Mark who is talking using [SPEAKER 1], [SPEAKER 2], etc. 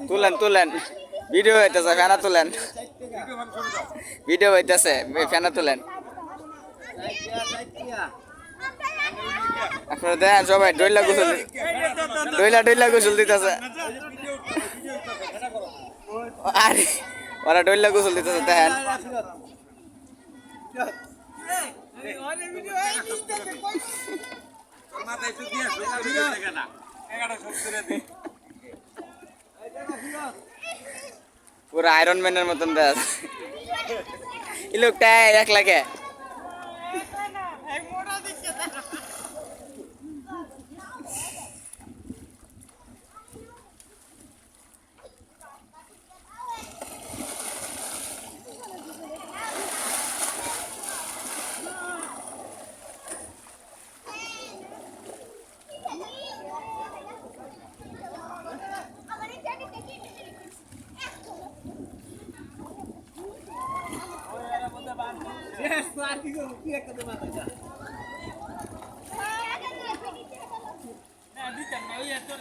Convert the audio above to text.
[SPEAKER 1] তুলেন তুলেন ভিডিও হইতেছে ফেনা তুলেন ভিডিও হইতেছে ফেনা তুলেন আপনারা দেখেন সবাই ডইলা গোসল দিতেছে আরে ওরা ডইলা গোসল দিতেছে দেখেন পুরো আয়রন ম্যানের মতন দেখ এই লোকটা এক লাগে
[SPEAKER 2] Yes, lagi tu, dia kata mata.